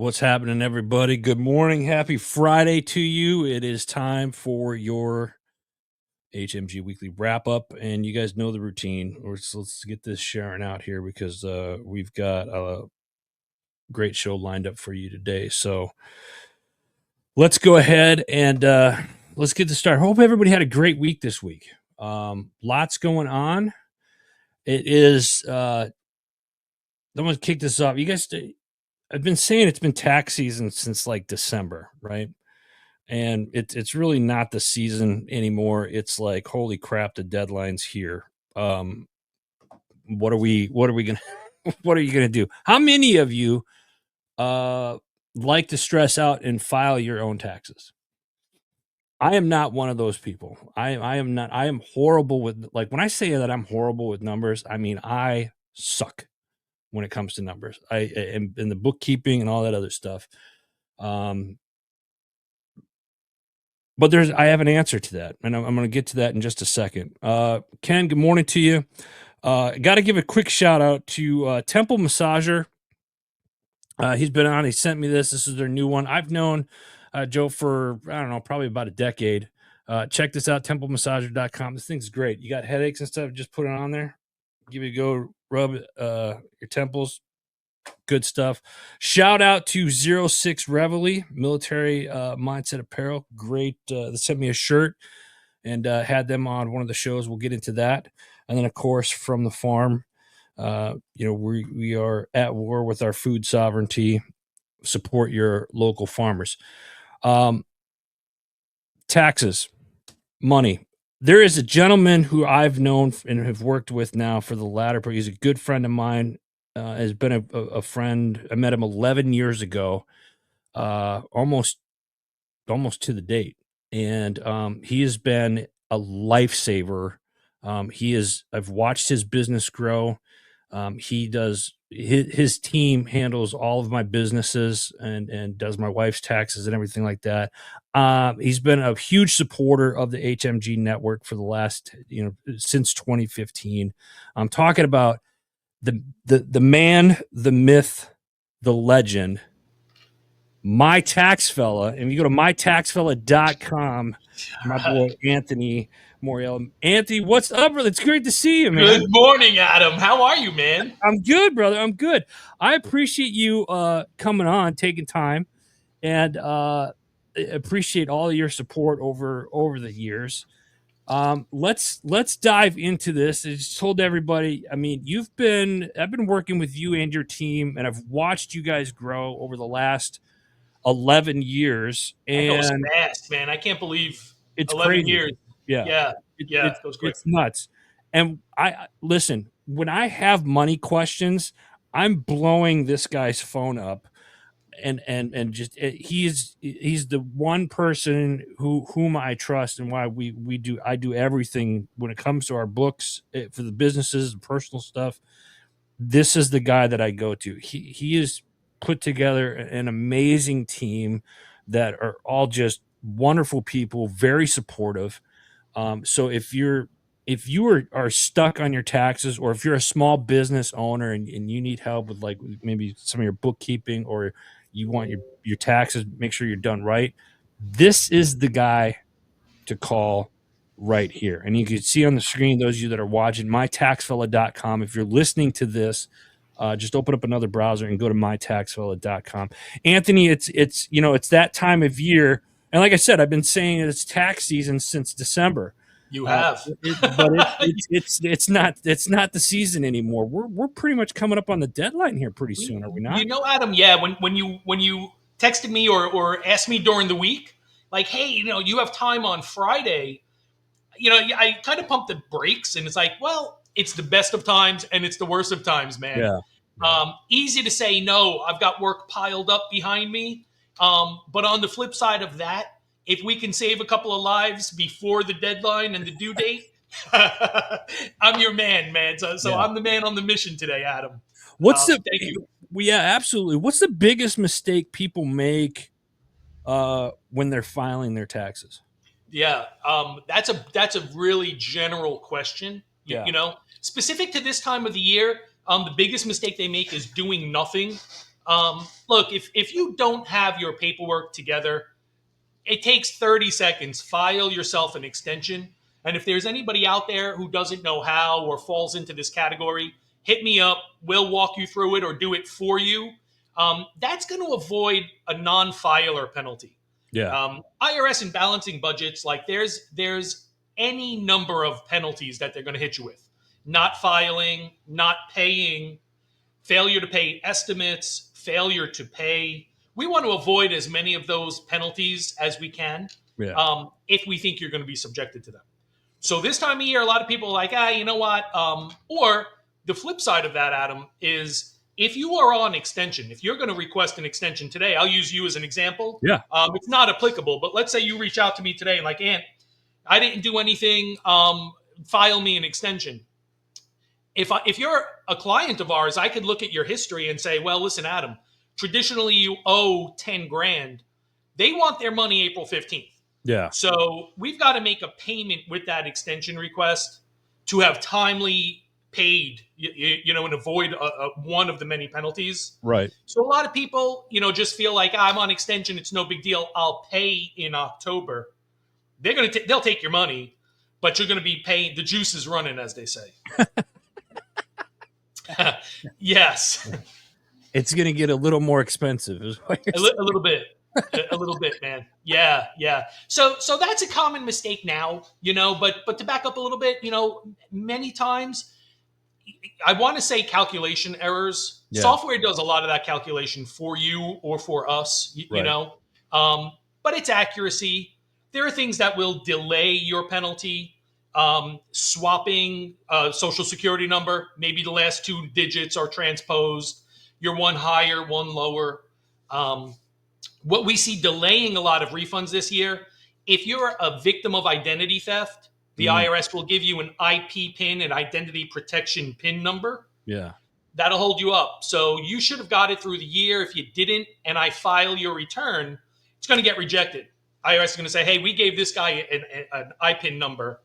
What's happening, everybody? Good morning. Happy Friday to you. It is time for your HMG weekly wrap up, and you guys know the routine. Let's get this sharing out here because we've got a great show lined up for you today. So let's go ahead and let's get to start. Hope everybody had a great week this week. Lots going on. It is. I'm going to kick this off. You guys. I've been saying it's been tax season since like December, right? And it's really not the season anymore. It's like, holy crap, the deadline's here. What are we gonna what are you gonna do? How many of you like to stress out and file your own taxes? I am not one of those people. I am not. I am horrible with, like, when I say that I'm horrible with numbers, I mean I suck when it comes to numbers. I am in the bookkeeping and all that other stuff. But I have an answer to that, and I'm going to get to that in just a second. Ken, good morning to you. Got to give a quick shout out to Temple Massager. He's been on. He sent me this. This is their new one. I've known Joe for, I don't know, probably about a decade. Check this out, templemassager.com. This thing's great. You got headaches and stuff, just put it on there. Give it a go. Rub your temples. Good stuff. Shout out to 06 Reveille, military mindset apparel. Great. They sent me a shirt and had them on one of the shows. We'll get into that. And then, of course, from the farm, we are at war with our food sovereignty. Support your local farmers. Taxes, money. There is a gentleman who I've known and have worked with now for the latter part. He's a good friend of mine. Has been a friend. I met him 11 years ago, almost to the date, and he has been a lifesaver. I've watched his business grow. He does his team handles all of my businesses and does my wife's taxes and everything like that. He's been a huge supporter of the HMG network for the last, since 2015. I'm talking about the man, the myth, the legend, My Taxfella. And if you go to mytaxfella.com, my boy Anthony Mauriello. Anthony, what's up, brother? It's great to see you, man. Good morning, Adam. How are you, man? I'm good, brother. I'm good. I appreciate you coming on, taking time, and appreciate all of your support over the years. Let's dive into this. I just told everybody, I mean, I've been working with you and your team, and I've watched you guys grow over the last 11 years. And that goes fast, man. I can't believe it's 11 crazy. years. Yeah. It goes quick. It's nuts. And I listen, when I have money questions, I'm blowing this guy's phone up. And just he's the one person whom I trust, and why I do everything when it comes to our books, for the businesses and personal stuff. This is the guy that I go to. He has put together an amazing team that are all just wonderful people, very supportive. So if you are stuck on your taxes, or if you're a small business owner and you need help with, like, maybe some of your bookkeeping, or you want your taxes, make sure you're done right, this is the guy to call right here. And you can see on the screen, those of you that are watching, mytaxfella.com. If you're listening to this, just open up another browser and go to mytaxfella.com. Anthony, it's that time of year. And like I said, I've been saying it's tax season since December. You have, but it's not the season anymore. We're pretty much coming up on the deadline here pretty soon, are we not? Adam. Yeah. When you texted me or asked me during the week, like, hey, you have time on Friday. I kind of pumped the brakes, and it's like, well, it's the best of times and it's the worst of times, man. Yeah. Easy to say no. I've got work piled up behind me. But on the flip side of that, if we can save a couple of lives before the deadline and the due date, I'm your man. So yeah. I'm the man on the mission today, Adam. Thank you. Yeah, absolutely. What's the biggest mistake people make when they're filing their taxes? Yeah, that's a really general question. Specific to this time of the year, the biggest mistake they make is doing nothing Look, if you don't have your paperwork together, it takes 30 seconds. File yourself an extension. And if there's anybody out there who doesn't know how or falls into this category, hit me up. We'll walk you through it or do it for you. That's going to avoid a non-filer penalty. Yeah. IRS and balancing budgets, like there's any number of penalties that they're going to hit you with. Not filing, not paying, failure to pay estimates, failure to pay. We want to avoid as many of those penalties as we can, if we think you're going to be subjected to them. So this time of year, a lot of people are like, you know what? Or the flip side of that, Adam, is if you are on extension, if you're going to request an extension today, I'll use you as an example. Yeah. It's not applicable, but let's say you reach out to me today like, Ant, I didn't do anything. File me an extension. If you're a client of ours, I could look at your history and say, well, listen, Adam, traditionally you owe 10 grand. They want their money April 15th. Yeah. So we've got to make a payment with that extension request to have timely paid, and avoid one of the many penalties. Right. So a lot of people, just feel like I'm on extension. It's no big deal. I'll pay in October. They'll take your money, but you're going to be paying. The juice is running, as they say. Yes. It's going to get a little more expensive. Is what you're a little bit. A little bit, man. Yeah. So that's a common mistake now, but to back up a little bit, many times I want to say calculation errors. Yeah. Software does a lot of that calculation for you or for us, but it's accuracy. There are things that will delay your penalty. Swapping a social security number, maybe the last two digits are transposed. You're one higher, one lower. What we see delaying a lot of refunds this year, if you're a victim of identity theft, the IRS will give you an IP PIN, an identity protection PIN number. Yeah. That'll hold you up. So you should have got it through the year. If you didn't, and I file your return, it's going to get rejected. IRS is going to say, hey, we gave this guy an IPIN number.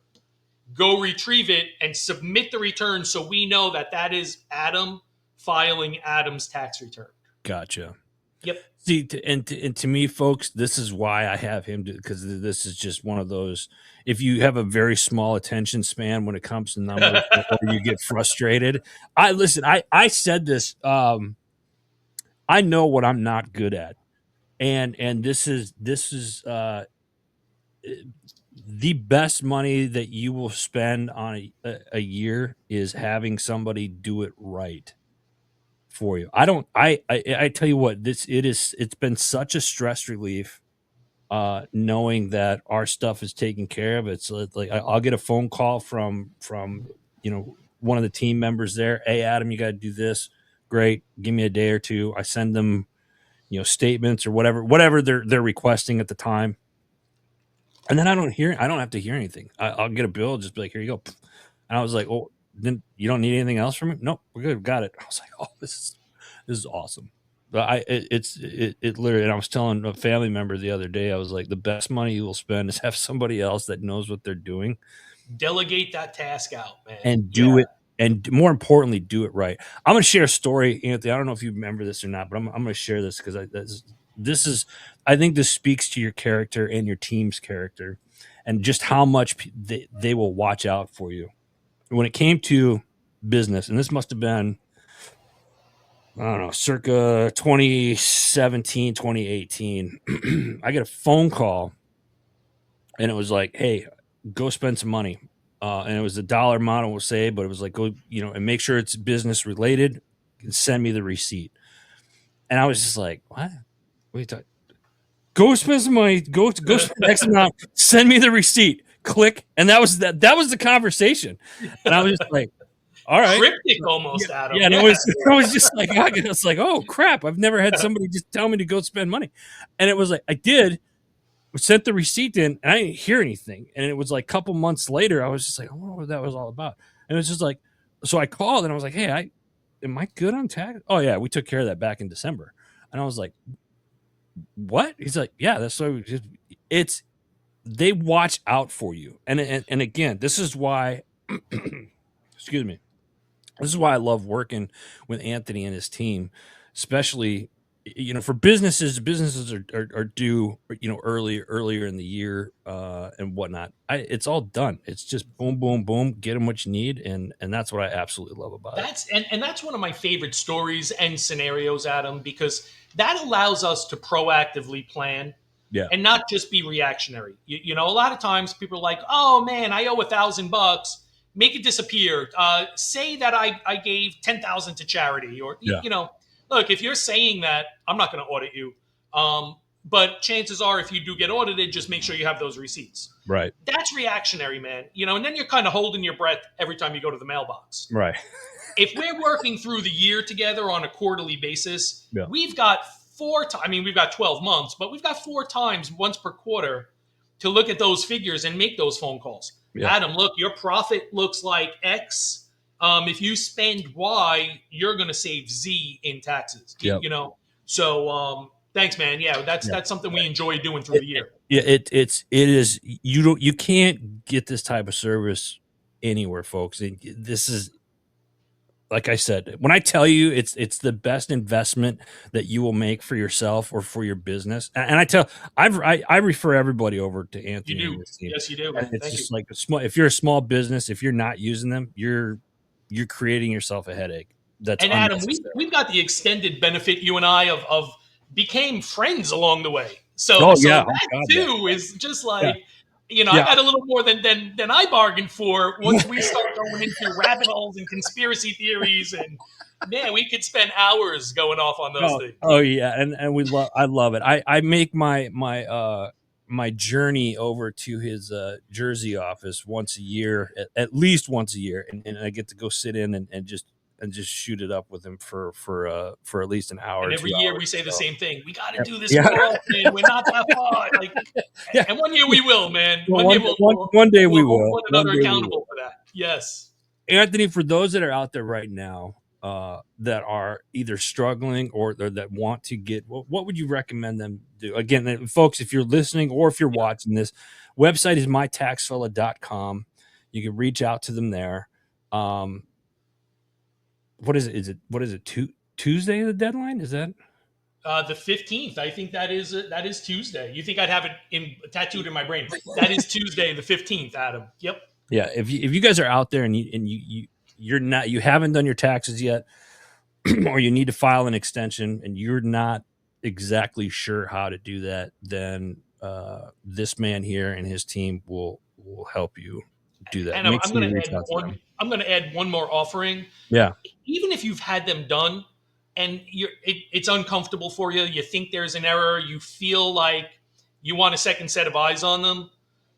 Go retrieve it and submit the return so we know that is Adam filing Adam's tax return. Gotcha. Yep. See, and to me, folks, this is why I have him, because this is just one of those. If you have a very small attention span when it comes to numbers, or you get frustrated. I said this. I know what I'm not good at, and this is the best money that you will spend on a year is having somebody do it right for you. I tell you what, it's been such a stress relief, knowing that our stuff is taken care of. It's like I'll get a phone call from one of the team members there. Hey, Adam, you got to do this. Great. Give me a day or two. I send them, statements or whatever they're requesting at the time. And then I don't have to hear anything. I'll get a bill, just be like, here you go. And I was like, oh, then you don't need anything else from me? Nope, we're good. Got it. I was like, oh, this is awesome. But it literally, and I was telling a family member the other day, I was like, the best money you will spend is have somebody else that knows what they're doing. Delegate that task out, man. And do it. And more importantly, do it right. I'm going to share a story, Anthony. I don't know if you remember this or not, but I'm going to share this because I think this speaks to your character and your team's character and just how much they will watch out for you. When it came to business, and this must have been, I don't know, circa 2017, 2018, I get a phone call and it was like, hey, go spend some money. And it was a dollar amount, I will say, but it was like, go, and make sure it's business related and send me the receipt. And I was just like, what are you talking? Go spend some money, go spend X amount, send me the receipt, click. And that was the conversation. And I was just like, all right. Cryptic almost, Adam. Yeah, and I was just like, I was like, oh crap, I've never had somebody just tell me to go spend money. And it was like, I did, sent the receipt in, and I didn't hear anything. And it was like a couple months later, I was just like, I wonder what that was all about. And it was just like, so I called and I was like, hey, am I good on tax? Oh yeah, we took care of that back in December. And I was like, what? He's like, yeah, that's so they watch out for you. And again, this is why excuse me. This is why I love working with Anthony and his team. especially for businesses. Businesses are due earlier in the year and whatnot. It's all done. It's just boom, boom, boom. Get them what you need, and that's what I absolutely love about it. And that's one of my favorite stories and scenarios, Adam, because that allows us to proactively plan Yeah, and not just be reactionary. A lot of times people are like, "Oh man, I owe $1,000. Make it disappear. Say that I gave 10,000 to charity, or yeah, look, if you're saying that, I'm not going to audit you. But chances are, if you do get audited, just make sure you have those receipts. right, That's reactionary, man. And then you're kind of holding your breath every time you go to the mailbox. right. If we're working through the year together on a quarterly basis, Yeah, we've got we've got 12 months, but we've got 4 times once per quarter to look at those figures and make those phone calls. yeah, Adam, look, your profit looks like X. If you spend Y, you're going to save Z in taxes. yeah, So thanks, man. Yeah, that's yeah. that's something we enjoy doing through the year. Yeah, it is. You can't get this type of service anywhere, folks. This is, like I said, when I tell you it's the best investment that you will make for yourself or for your business. And I refer everybody over to You Anthony and do. his team. Yes, you do, And man. it's Thank you. just like if you're a small business, if you're not using them, you're creating yourself a headache that's And Adam, unnecessary. we've got the extended benefit, you and I, of became friends along the way. So Oh so yeah, oh that god, too is just yeah, like, I yeah, got a little more than I bargained for once we start going into rabbit holes and conspiracy theories, and man, we could spend hours going off on those Oh, things. oh yeah, and I love it. I make my journey over to his Jersey office once a year, at least once a year, and I get to go sit in and just shoot it up with him for at least an hour And or every 2 year hours. we say the So same thing. We got to yep. do this Yeah, more often. We're not that far. Like, yeah. and one year we will, man. Well, One year we'll we'll, one day we we'll hold will. one One another day we will. accountable for that. Yes. Anthony, for those that are out there right now, that are either struggling or that want to get, what would you recommend them do? Again, folks, if you're listening or if you're watching this, website is mytaxfella.com. You can reach out to them there. What is it? What is it? Tuesday, the deadline? Is that? The 15th. I think that is Tuesday. You think I'd have it tattooed in my brain? That is Tuesday, the 15th, Adam. Yep. Yeah. If you guys are out there and you haven't done your taxes yet, or you need to file an extension and you're not exactly sure how to do that, then this man here and his team will help you do that. And Make I'm sure going you to reach add out to them. one. I'm going to add one more offering. Yeah, Even if you've had them done and it's uncomfortable for you, you think there's an error, you feel like you want a second set of eyes on them,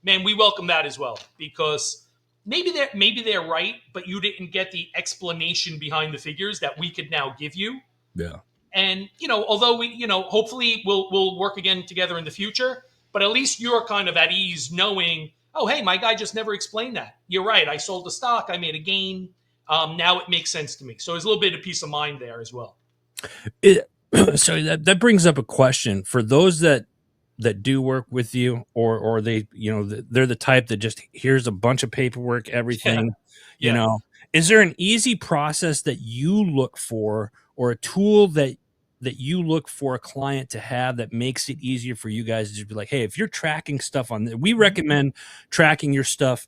man, we welcome that as well, because maybe they're right, but you didn't get the explanation behind the figures that we could now give you. yeah, And although we, hopefully we'll work again together in the future, but at least you're kind of at ease knowing, oh, hey, my guy just never explained that. You're right. I sold the stock. I made a gain. Now it makes sense to me. So there's a little bit of peace of mind there as well. it, so that brings up a question for those that do work with you, or they, they're the type that just here's a bunch of paperwork, Yeah. everything, you Yeah. know, is there an easy process that you look for, or a tool that you look for a client to have that makes it easier for you guys to just be like, hey, if you're tracking stuff we recommend tracking your stuff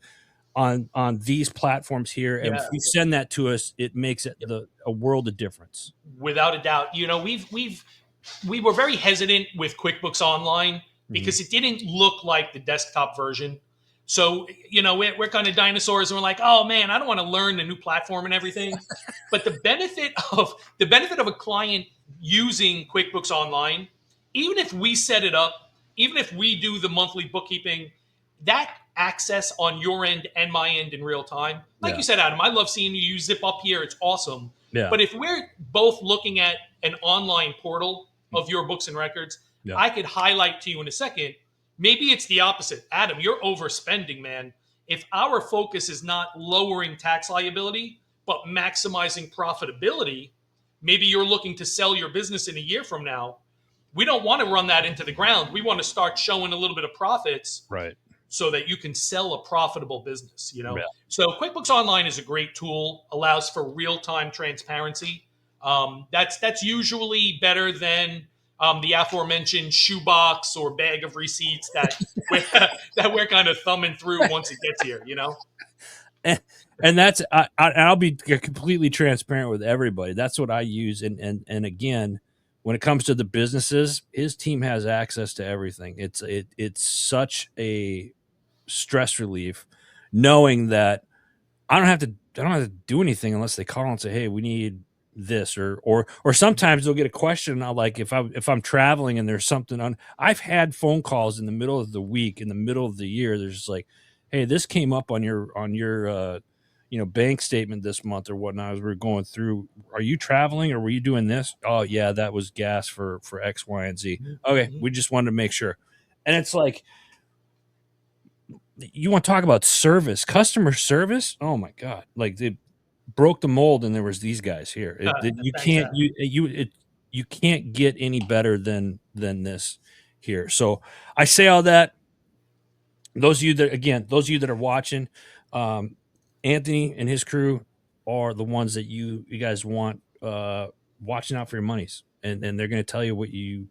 on these platforms here, and if Yeah. you send that to us, it makes it a world of difference. Without a doubt. We were very hesitant with QuickBooks Online Mhm. because it didn't look like the desktop version. So, we're kind of dinosaurs and we're like, oh man, I don't want to learn the new platform and everything. But the benefit of a client using QuickBooks Online, even if we set it up, even if we do the monthly bookkeeping, that access on your end and my end in real time. Like Yeah, you said, Adam, I love seeing you zip up here. It's awesome. yeah, But if we're both looking at an online portal of your books and records, yeah, I could highlight to you in a second. Maybe it's the opposite. Adam, you're overspending, man. If our focus is not lowering tax liability, but maximizing profitability, maybe you're looking to sell your business in a year from now. We don't want to run that into the ground. We want to start showing a little bit of profits right, so that you can sell a profitable business. yeah, So QuickBooks Online is a great tool, allows for real-time transparency. That's usually better than the aforementioned shoebox or bag of receipts that that we're kind of thumbing through once it gets here. And that's I'll be completely transparent with everybody. That's what I use. And again, when it comes to the businesses, his team has access to everything. It's such a stress relief knowing that I don't have to do anything unless they call and say, "Hey, we need this," or sometimes they'll get a question. And I'll like if I'm traveling and there's something on. I've had phone calls in the middle of the week, in the middle of the year. There's just like, "Hey, this came up on your bank statement this month or whatnot as we're going through. Are you traveling or were you doing this? Oh yeah, that was gas for X, Y, and Z. Okay, Mhm. we just wanted to make sure." And it's like you want to talk about service, customer service. Oh my god, like they broke the mold, and there was these guys here. You Thanks, can't Adam. you can't get any better than this here. So I say all that. Those of you that are watching, um, Anthony and his crew are the ones that you guys want watching out for your monies, and they're going to tell you what you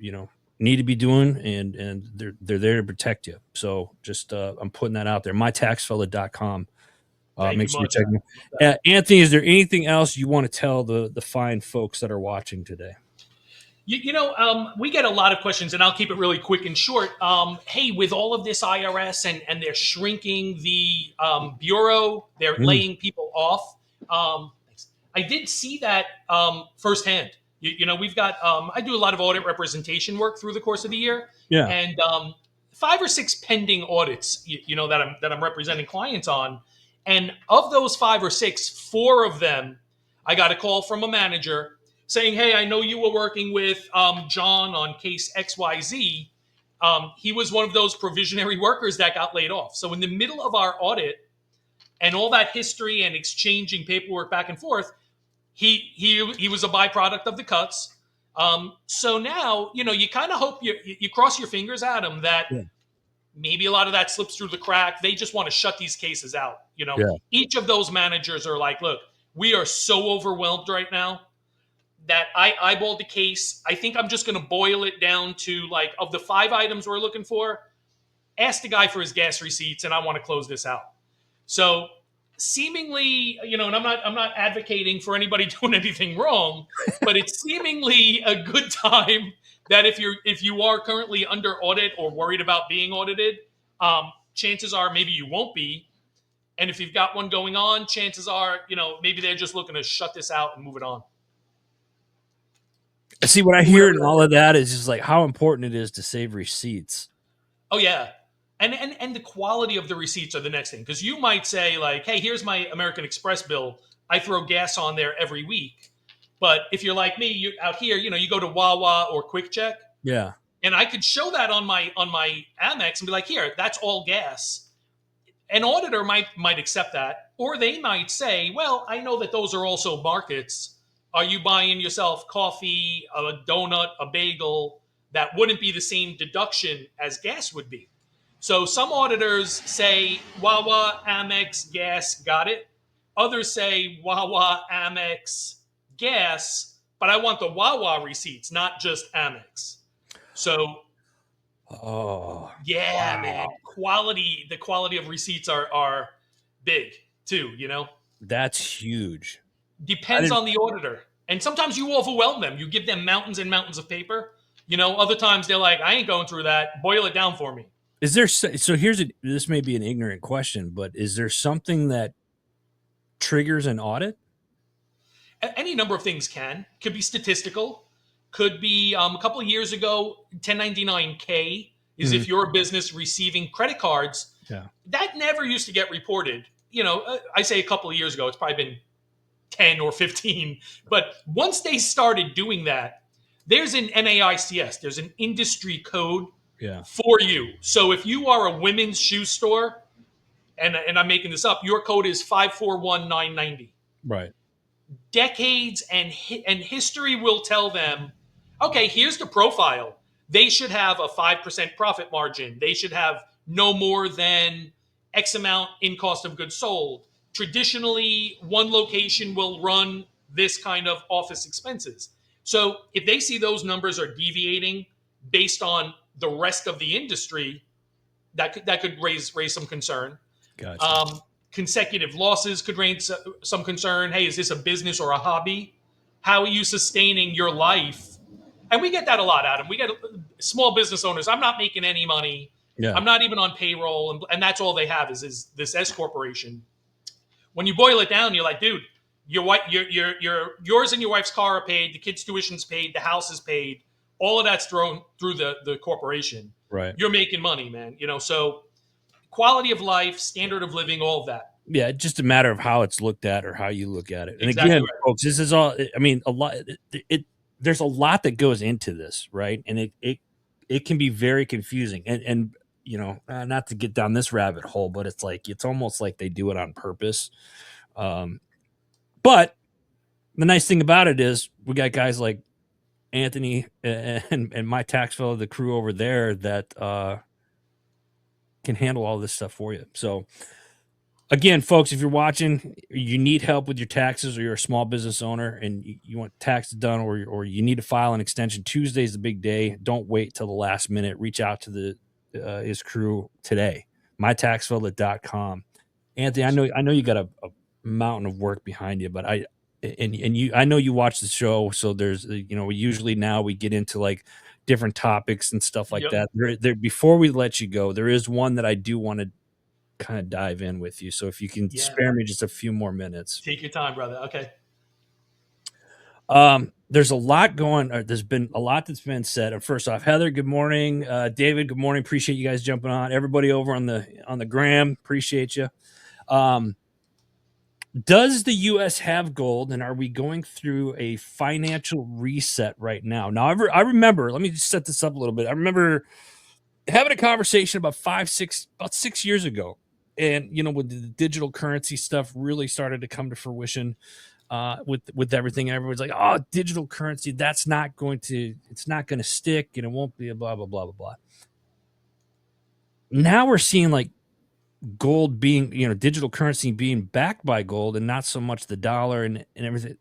know need to be doing, and they're there to protect you. So just I'm putting that out there. MyTaxfella.com. Thank Make you sure you much, check Adam. them. Anthony, is there anything else you want to tell the fine folks that are watching today? We get a lot of questions, and I'll keep it really quick and short. Hey, with all of this IRS and they're shrinking the bureau, they're Mm, laying people off. I did see that firsthand. We've got I do a lot of audit representation work through the course of the year, yeah, and 5 or 6 pending audits. That I'm representing clients on, and of those 5 or 6, 4 of them, I got a call from a manager saying, "Hey, I know you were working with John on case XYZ. He was one of those provisionary workers that got laid off." So in the middle of our audit and all that history and exchanging paperwork back and forth, he was a byproduct of the cuts. So now, you kind of hope you cross your fingers, Adam, that yeah, maybe a lot of that slips through the crack. They just want to shut these cases out. yeah. Each of those managers are like, "Look, we are so overwhelmed right now that I eyeballed the case. I think I'm just going to boil it down to, like, of the 5 items we're looking for, ask the guy for his gas receipts, and I want to close this out." So seemingly, and I'm not advocating for anybody doing anything wrong, but it's seemingly a good time that if you are currently under audit or worried about being audited, chances are maybe you won't be. And if you've got one going on, chances are, maybe they're just looking to shut this out and move it on. See, what I hear in all of that is just like how important it is to save receipts. Oh yeah. And the quality of the receipts are the next thing, because you might say, like, "Hey, here's my American Express bill. I throw gas on there every week." But if you're like me, you out here, you go to Wawa or Quick Check, Yeah, and I could show that on my Amex and be like, "Here, that's all gas." An auditor might accept that, or they might say, "Well, I know that those are also markets. Are you buying yourself coffee, a donut, a bagel? That wouldn't be the same deduction as gas would be." So some auditors say Wawa, Amex, gas, got it. Others say Wawa, Amex, gas, but I want the Wawa receipts, not just Amex. So oh, yeah, man, wow, the quality of receipts are big too. that's huge. I Depends didn't. on the auditor. And sometimes you overwhelm them. You give them mountains and mountains of paper. Other times they're like, "I ain't going through that. Boil it down for me." Is there so here's this may be an ignorant question, but is there something that triggers an audit? Any number of things could be statistical, could be a couple of years ago, 1099K is Mhm. if you're a business receiving credit cards. Yeah, That never used to get reported. I say a couple of years ago, it's probably been 10 or 15. But once they started doing that, there's an NAICS, there's an industry code yeah, for you. So if you are a women's shoe store, and I'm making this up, your code is 541990. right. Decades and history will tell them, okay, here's the profile. They should have a 5% profit margin. They should have no more than X amount in cost of goods sold. Traditionally, one location will run this kind of office expenses. So if they see those numbers are deviating based on the rest of the industry, that could raise some concern. Gotcha. Um, Consecutive losses could raise some concern. Hey, is this a business or a hobby? How are you sustaining your life? And we get that a lot, Adam. We get small business owners. I'm not making any money. Yeah. I'm not even on payroll, and that's all they have is this S corporation. When you boil it down, you're like, dude, your wife, yours and your wife's car are paid, the kids' tuition's paid, the house is paid, all of that's thrown through the corporation. Right. You're making money, man. So quality of life, standard of living, all of that. Yeah, it's just a matter of how it's looked at or how you look at it. And Exactly again, right. folks, this is all. I mean, a lot. There's a lot that goes into this, right? And it can be very confusing. And not to get down this rabbit hole, but it's almost like they do it on purpose. But the nice thing about it is we got guys like Anthony and My Taxfella, the crew over there that can handle all this stuff for you. So again, folks, if you're watching, you need help with your taxes, or you're a small business owner and you want taxes done, or you need to file an extension, Tuesday's the big day. Don't wait till the last minute. Reach out to his crew today. MyTaxFella.com. Anthony, I know you got a mountain of work behind you, but I know you watch the show, so there's we usually now we get into like different topics and stuff like Yep. that. There before we let you go, there is one that I do want to kind of dive in with you. So if you can spare me just a few more minutes. Take your time, brother. Okay. There's a lot there's been a lot that's been said. And first off, Heather, good morning. David, good morning. Appreciate you guys jumping on. Everybody over on the gram, appreciate you. Does the U.S. have gold, and are we going through a financial reset right now? Now, I remember, let me just set this up a little bit. I remember having a conversation about 6 years ago. And, when the digital currency stuff really started to come to fruition with everything, and everyone's like, oh, digital currency, it's not going to stick, and it won't be a blah, blah, blah, blah, blah. Now we're seeing like gold being, digital currency being backed by gold and not so much the dollar and everything.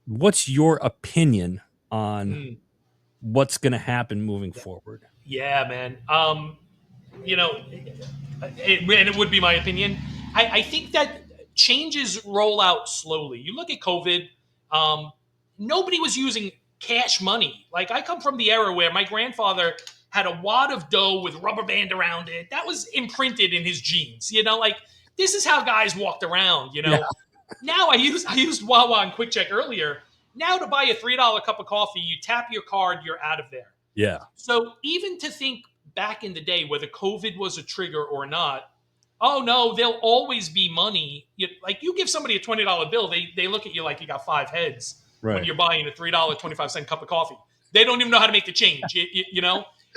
What's your opinion on what's going to happen moving forward? Yeah, man. It would be my opinion. I think that changes roll out slowly. You look at COVID, nobody was using cash money. Like, I come from the era where my grandfather had a wad of dough with rubber band around it. That was imprinted in his genes. Like, this is how guys walked around, Yeah. Now I used Wawa and Quick Check earlier. Now to buy a $3 cup of coffee, you tap your card, you're out of there. Yeah. So even to think back in the day, whether COVID was a trigger or not, oh no, there'll always be money. You give somebody a $20 bill, they look at you like you got 5 heads when you're buying a $3.25 cup of coffee. They don't even know how to make the change,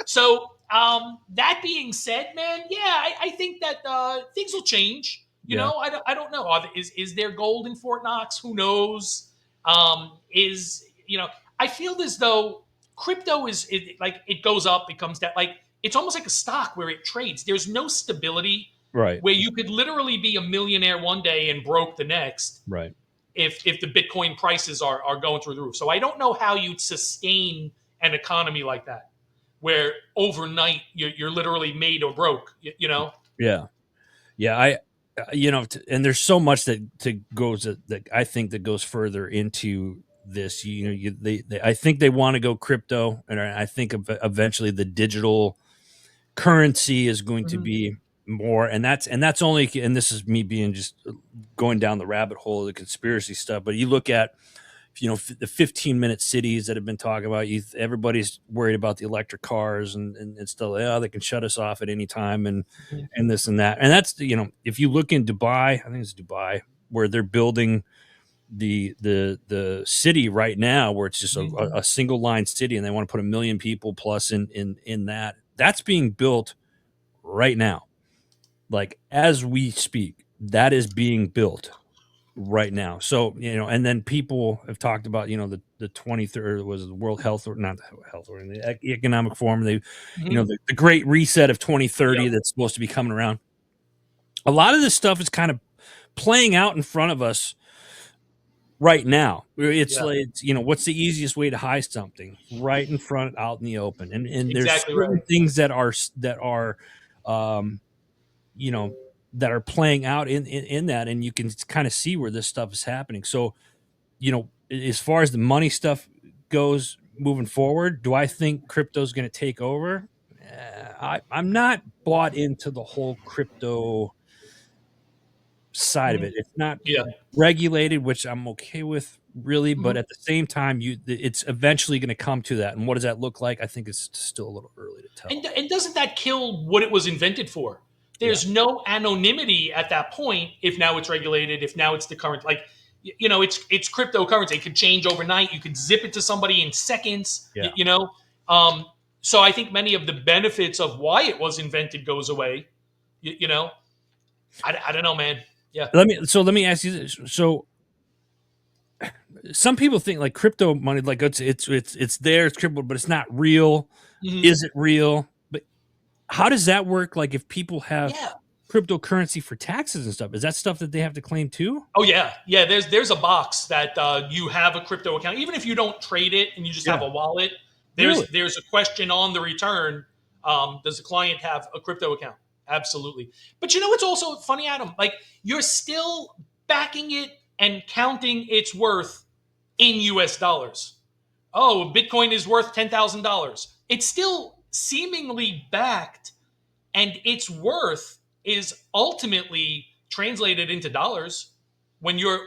So that being said, man, yeah, I think that things will change. I don't know. Is there gold in Fort Knox? Who knows? I feel as though crypto is like it goes up, it comes down. Like, it's almost like a stock where it trades. There's no stability. Right. Where you could literally be a millionaire one day and broke the next. Right. If the Bitcoin prices are going through the roof. So I don't know how you'd sustain an economy like that, where overnight you're literally made or broke. Yeah. Yeah. And there's so much that I think that goes further into this. I think they want to go crypto, and I think eventually the digital currency is going to be more, and that's only, and this is me being just going down the rabbit hole of the conspiracy stuff. But you look at the 15-minute cities that have been talking about, everybody's worried about the electric cars and still, they can shut us off at any time and this and that. And that's, if you look in Dubai, I think it's Dubai, where they're building the city right now, where it's just a single line city, and they want to put 1 million people plus in that's being built right now. Like, as we speak, that is being built right now. So, and then people have talked about, the 23rd was the World Health, or not the Health, or the Economic Forum. They, the Great Reset of 2030 that's supposed to be coming around. A lot of this stuff is kind of playing out in front of us right now. It's Yeah, like, what's the easiest way to hide something? Right in front, out in the open. And there's exactly certain right. things that are um, you know, that are playing out in that, and you can kind of see where this stuff is happening. So, as far as the money stuff goes moving forward, do I think crypto's going to take over? I'm not bought into the whole crypto side of Mhm. it. It's not Yeah. regulated, which I'm okay with, really, but Mhm. at the same time, it's eventually going to come to that. And what does that look like? I think it's still a little early to tell. And doesn't that kill what it was invented for? Yeah, There's no anonymity at that point if now it's regulated, if now it's the current, like, it's cryptocurrency. It could change overnight. You could zip it to somebody in seconds. yeah. Um, so I think many of the benefits of why it was invented goes away. You, you know, I don't know, man. Yeah. Let me ask you this. So some people think like crypto money, like it's there, it's crypto, but it's not real. Mhm. Is it real? But how does that work? Like if people have Yeah. cryptocurrency for taxes and stuff, is that stuff that they have to claim too? Oh yeah, yeah. There's a box that you have a crypto account, even if you don't trade it and you just have Yeah. a wallet. Really? There's a question on the return. Does the client have a crypto account? Absolutely. But it's also funny, Adam. Like, you're still backing it and counting its worth in U.S. dollars. Oh, Bitcoin is worth $10,000. It's still seemingly backed, and its worth is ultimately translated into dollars when you're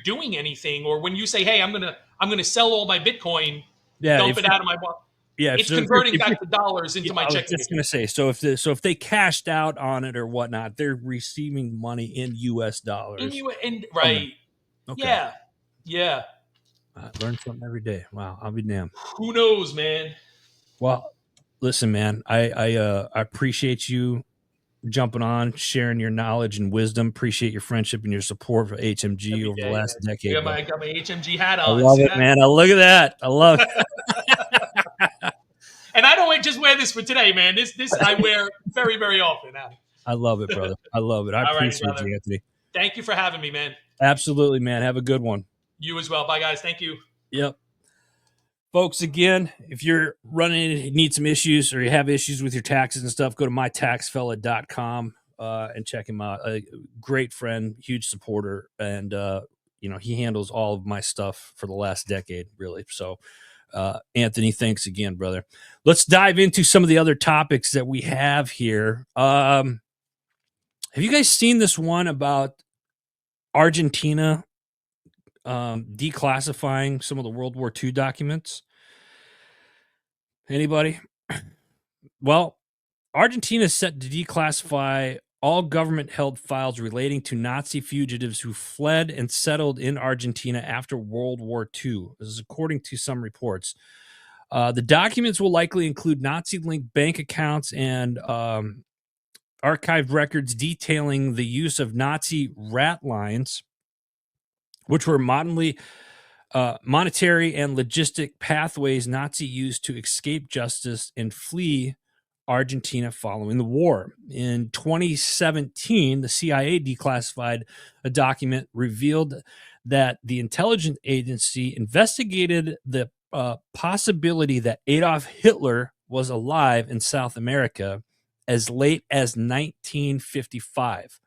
doing anything, or when you say, hey, I'm gonna sell all my Bitcoin, Yeah. dump it out of my wallet. Yeah. It's So if you're, converting if you're back to dollars yeah, into my I was checking just account. gonna say, so if they cashed out on it or whatnot, they're receiving money in U.S. In dollars you and from them. right. Okay. Yeah. Yeah. I learn something every day. Wow, I'll be damned. Who knows, man? Well, listen, man, I appreciate you jumping on, sharing your knowledge and wisdom. Appreciate your friendship and your support for HMG Every over the day, last man. decade, bro. I got my HMG hat I on. love See it, that? man. I look at that. I love it. And I don't just wear this for today, man. This I wear very, very often, Adam. I love it, brother. I love it. I All righty, appreciate brother. you, Anthony. Thank you for having me, man. Absolutely, man. Have a good one. You as well. Bye, guys. Thank you. Yep. Folks, again, if you're need some issues or you have issues with your taxes and stuff, go to mytaxfella.com and check him out. A great friend, huge supporter, and he handles all of my stuff for the last decade, really. So, Anthony, thanks again, brother. Let's dive into some of the other topics that we have here. Have you guys seen this one about Argentina declassifying some of the World War II documents? Anybody? Well, Argentina is set to declassify all government held files relating to Nazi fugitives who fled and settled in Argentina after World War II. This is according to some reports. The documents will likely include Nazi linked bank accounts and archived records detailing the use of Nazi rat lines, which were monetary and logistic pathways Nazi used to escape justice and flee Argentina following the war. In 2017, the CIA declassified a document revealed that the intelligence agency investigated the possibility that Adolf Hitler was alive in South America as late as 1955.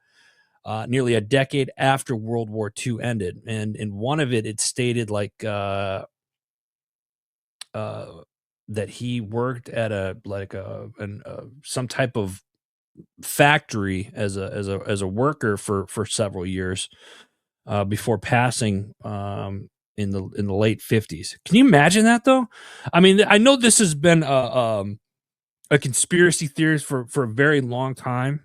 Nearly a decade after World War II ended, and in one of it stated like that he worked at some type of factory as a worker for several years before passing in the late 50s. Can you imagine that though? I mean, I know this has been a conspiracy theory for a very long time.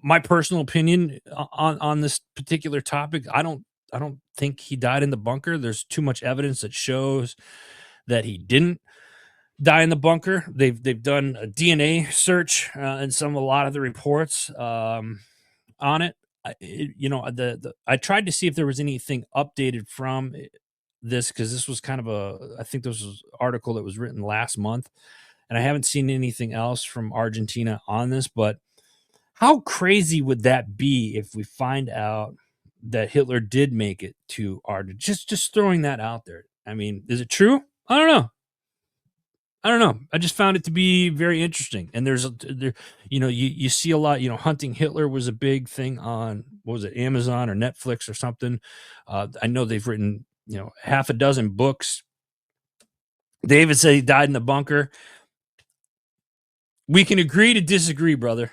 My personal opinion on this particular topic, I don't think he died in the bunker. There's too much evidence that shows that he didn't die in the bunker. They've done a DNA search in a lot of the reports on it. I tried to see if there was anything updated from this, because this was kind of I think this was an article that was written last month, and I haven't seen anything else from Argentina on this. But how crazy would that be if we find out that Hitler did make it to Argentina. Just throwing that out there. I mean, is it true? I don't know. I just found it to be very interesting. And you see a lot. Hunting Hitler was a big thing on, what was it, Amazon or Netflix or something. I know they've written half a dozen books. David said he died in the bunker. We can agree to disagree, brother.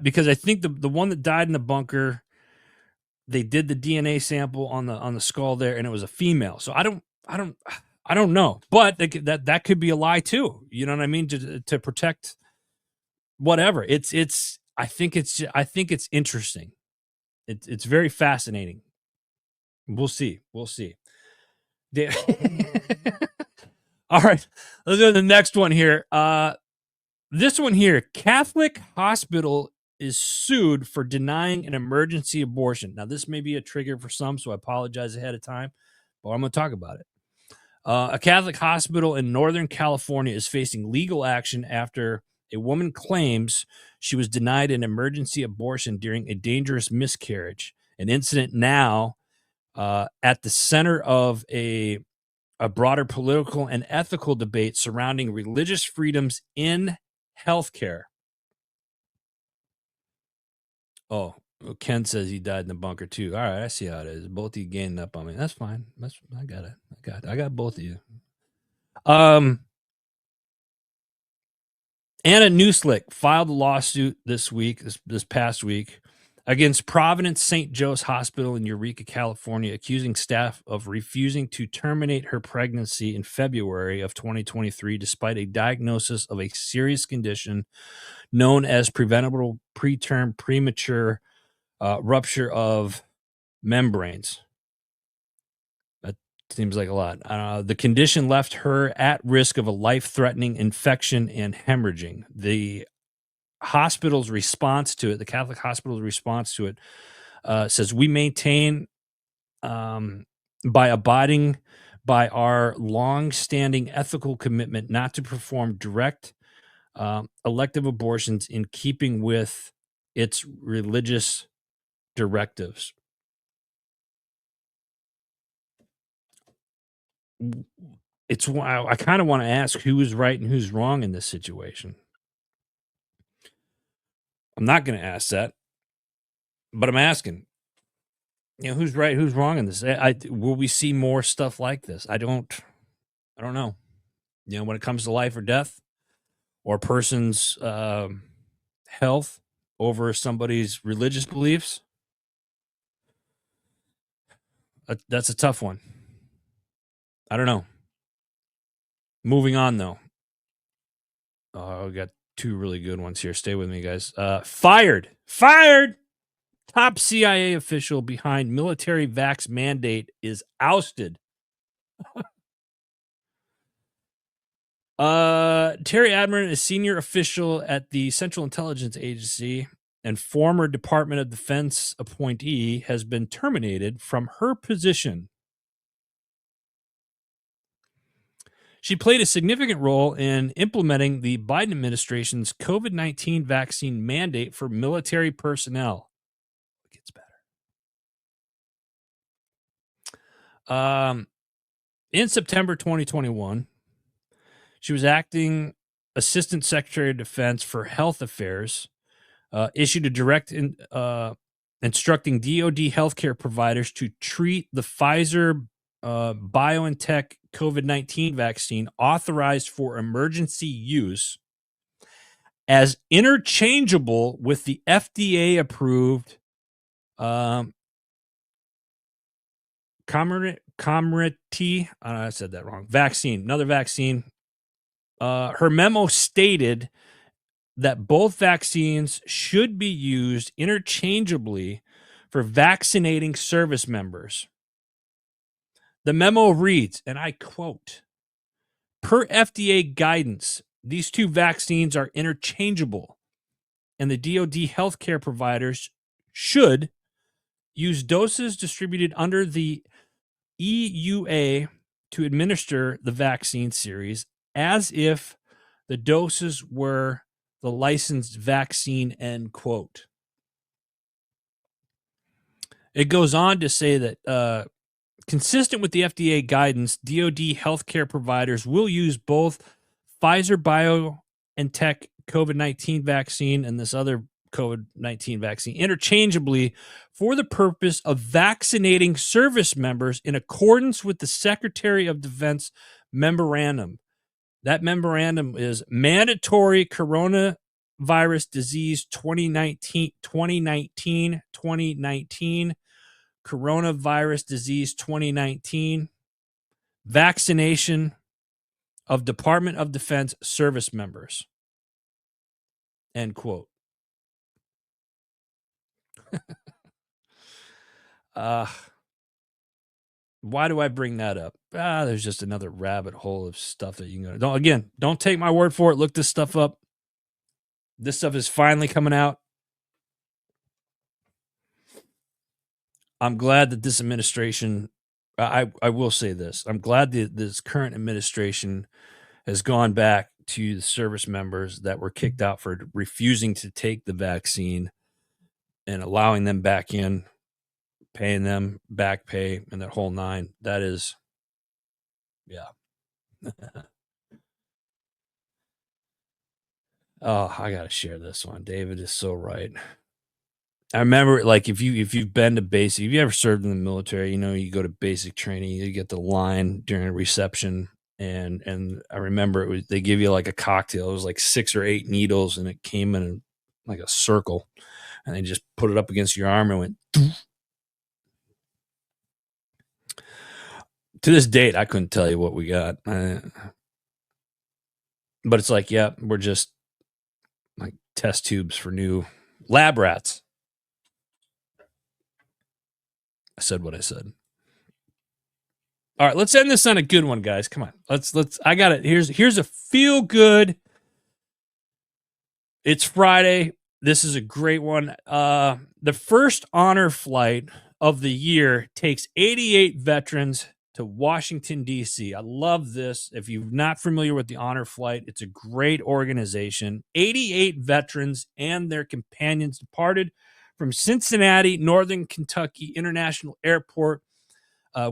Because I think the one that died in the bunker, they did the DNA sample on the skull there, and it was a female. So I don't know, but that could be a lie too. You know what I mean? To protect whatever. I think it's interesting. It's very fascinating. We'll see. All right, let's go to the next one here. This one here, Catholic hospital is sued for denying an emergency abortion. Now, this may be a trigger for some, so I apologize ahead of time, but I'm going to talk about it. A Catholic hospital in Northern California is facing legal action after a woman claims she was denied an emergency abortion during a dangerous miscarriage, an incident now at the center of a broader political and ethical debate surrounding religious freedoms in healthcare. Oh, Ken says he died in the bunker too. All right, I see how it is. Both of you gaining up on me. That's fine. I got it. I got both of you. Anna Newslick filed a lawsuit this past week, against Providence St. Joe's Hospital in Eureka, California, accusing staff of refusing to terminate her pregnancy in February of 2023, despite a diagnosis of a serious condition known as preventable preterm premature rupture of membranes. That seems like a lot. The condition left her at risk of a life-threatening infection and hemorrhaging. The hospital's response to it, the Catholic hospital's response to it, says, we maintain by abiding by our long-standing ethical commitment not to perform direct elective abortions in keeping with its religious directives. I kind of want to ask who is right and who's wrong in this situation. I'm not going to ask that, but I'm asking, who's right, who's wrong in this? Will we see more stuff like this? I don't know. When it comes to life or death, or a person's health over somebody's religious beliefs, that's a tough one. I don't know. Moving on, though. We got two really good ones here. Stay with me, guys. Fired. Top CIA official behind military vax mandate is ousted. Terry Admon, a senior official at the Central Intelligence Agency and former Department of Defense appointee, has been terminated from her position. She played a significant role in implementing the Biden administration's COVID-19 vaccine mandate for military personnel. It gets better. In September 2021, she was acting Assistant Secretary of Defense for Health Affairs, issued a direct instructing DoD healthcare providers to treat the Pfizer BioNTech COVID-19 vaccine authorized for emergency use as interchangeable with the FDA-approved Comirnaty, I said that wrong, vaccine, another vaccine. Her memo stated that both vaccines should be used interchangeably for vaccinating service members. The memo reads, and I quote, per FDA guidance, these two vaccines are interchangeable, and the DoD healthcare providers should use doses distributed under the EUA to administer the vaccine series as if the doses were the licensed vaccine, end quote. It goes on to say that consistent with the FDA guidance, DoD healthcare providers will use both Pfizer BioNTech COVID-19 vaccine and this other COVID-19 vaccine interchangeably for the purpose of vaccinating service members in accordance with the Secretary of Defense memorandum. That memorandum is mandatory coronavirus disease 2019 coronavirus disease 2019 vaccination of Department of Defense service members. End quote. Why do I bring that up? There's just another rabbit hole of stuff that you can go. Don't take my word for it. Look this stuff up. This stuff is finally coming out. I'm glad that this administration, I will say this, I'm glad that this current administration has gone back to the service members that were kicked out for refusing to take the vaccine and allowing them back in, paying them back pay and that whole nine. That is, yeah. Oh, I got to share this one. David is so right. I remember, like, if you've been to basic, if you ever served in the military, you go to basic training, you get the line during a reception, and I remember they give you like a cocktail. It was like 6 or 8 needles, and it came in like a circle, and they just put it up against your arm and went. Doof. To this date, I couldn't tell you what we got, but it's like, yeah, we're just like test tubes for new lab rats. I said what I said. All right, let's end this on a good one, guys. Come on. Let's I got it. Here's a feel good. It's Friday. This is a great one. The first honor flight of the year takes 88 veterans to Washington, D.C. I love this. If you're not familiar with the honor flight, it's a great organization. 88 veterans and their companions departed from Cincinnati, Northern Kentucky International Airport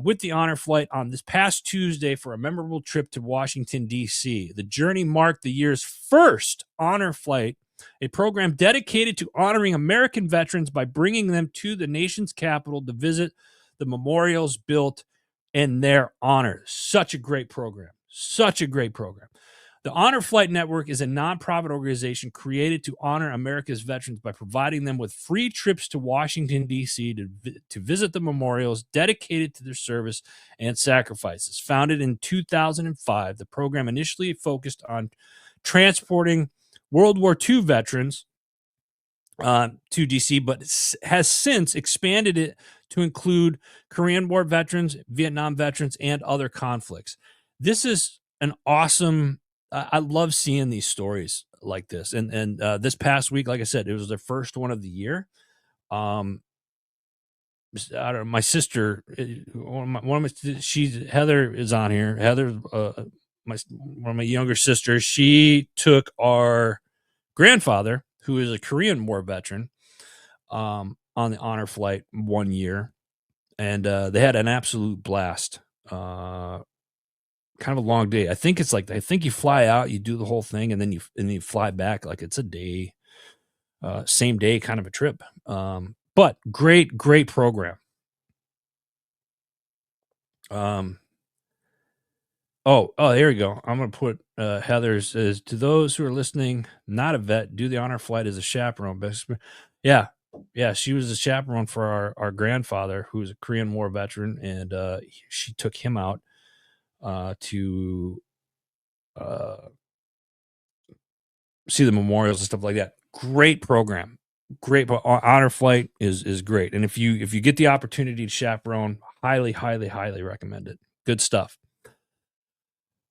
with the honor flight on this past Tuesday for a memorable trip to Washington, D.C. The journey marked the year's first honor flight, a program dedicated to honoring American veterans by bringing them to the nation's capital to visit the memorials built in their honor. Such a great program. Such a great program. The Honor Flight Network is a nonprofit organization created to honor America's veterans by providing them with free trips to Washington, D.C. to visit the memorials dedicated to their service and sacrifices. Founded in 2005, the program initially focused on transporting World War II veterans to D.C., but has since expanded it to include Korean War veterans, Vietnam veterans, and other conflicts. This is an awesome... I love seeing these stories like this. And this past week, like I said, it was the first one of the year. I don't know, my sister, Heather is on here. Heather, one of my younger sisters, she took our grandfather, who is a Korean War veteran, on the honor flight one year. And they had an absolute blast. Kind of a long day. I think you fly out, you do the whole thing, and then you fly back. Like it's a day, same day kind of a trip. But great program. Oh, there we go. I'm gonna put Heather's says, to those who are listening, not a vet, do the honor flight as a chaperone. Yeah, she was a chaperone for our grandfather, who was a Korean War veteran, and she took him out to see the memorials and stuff like that. Great program. Great honor flight is great. And if you get the opportunity to chaperone, highly recommend it. Good stuff.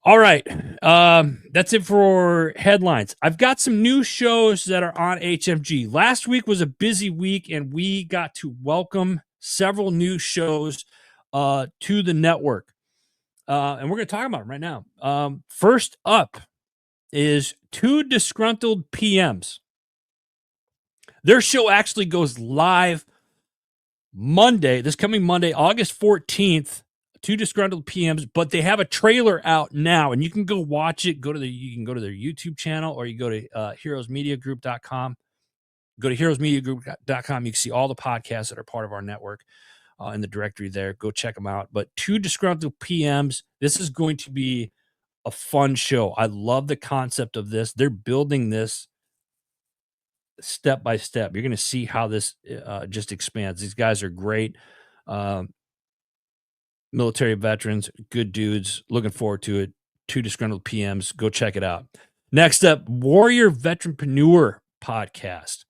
All right. That's it for headlines. I've got some new shows that are on HMG. Last week was a busy week, and we got to welcome several new shows to the network. And we're going to talk about them right now. First up is Two Disgruntled PMs. Their show actually goes live this coming Monday, August 14th, 2 Disgruntled PMs, but they have a trailer out now, and you can go watch it. You can go to their YouTube channel, or you go to heroesmediagroup.com. Go to heroesmediagroup.com. You can see all the podcasts that are part of our network in the directory there. Go check them out. But 2 Disgruntled PMs, this is going to be a fun show. I love the concept of this. They're building this step by step. You're going to see how this just expands. These guys are great. Military veterans, good dudes. Looking forward to it. 2 Disgruntled PMs. Go check it out. Next up, Warrior Veteranpreneur Podcast.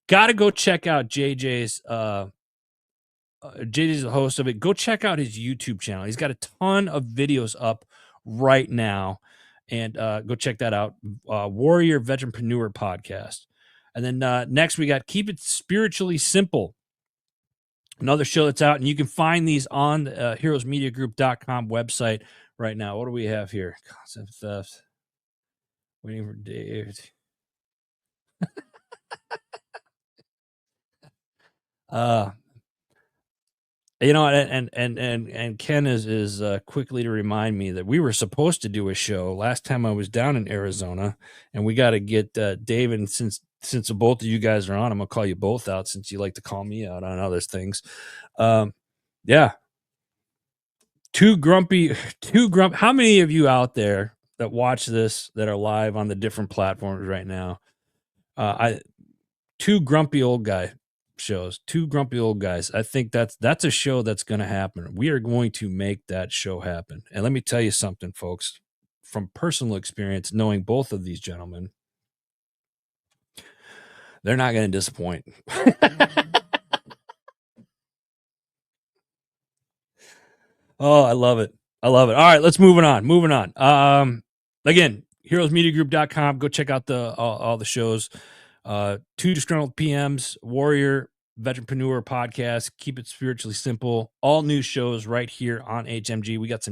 Got to go check out JJ's. JJ's the host of it. Go check out his YouTube channel. He's got a ton of videos up right now, and go check that out. Warrior Veteranpreneur Podcast. And then next we got Keep It Spiritually Simple. Another show that's out, and you can find these on the heroesmediagroup.com website right now. What do we have here? Concept theft. Waiting for Dave. And Ken is quickly to remind me that we were supposed to do a show last time I was down in Arizona, and we got to get Dave, and since both of you guys are on, I'm gonna call you both out since you like to call me out on other things. Yeah. Too grumpy. How many of you out there that watch this that are live on the different platforms right now? Two grumpy old guy shows. 2 grumpy old guys. I think that's a show that's going to happen. We are going to make that show happen. And let me tell you something, folks, from personal experience, knowing both of these gentlemen, they're not going to disappoint. Oh, I love it. All right, let's move on. Again, heroesmediagroup.com. Go check out all the shows. 2 Disgruntled PMs, Warrior Veteranpreneur Podcast, Keep It Spiritually Simple. All new shows right here on HMG. We got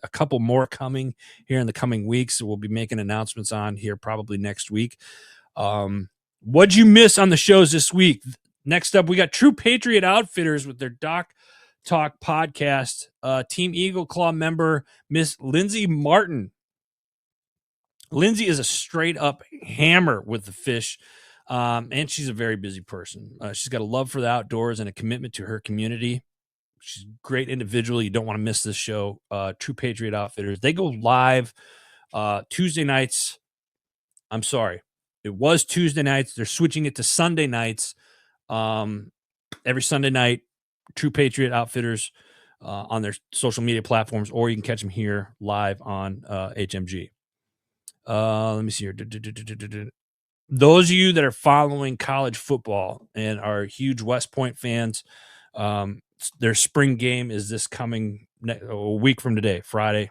a couple more coming here in the coming weeks. So we'll be making announcements on here probably next week. What'd you miss on the shows this week? Next up, we got True Patriot Outfitters with their Doc Talk podcast. Team Eagle Claw member, Miss Lindsay Martin. Lindsay is a straight up hammer with the fish, and she's a very busy person. She's got a love for the outdoors and a commitment to her community. She's a great individual. You don't want to miss this show. True Patriot Outfitters. They go live Tuesday nights. I'm sorry. It was Tuesday nights. They're switching it to Sunday nights. Every Sunday night, True Patriot Outfitters on their social media platforms, or you can catch them here live on HMG. Let me see here. Those of you that are following college football and are huge West Point fans, their spring game is this coming a week from today, Friday,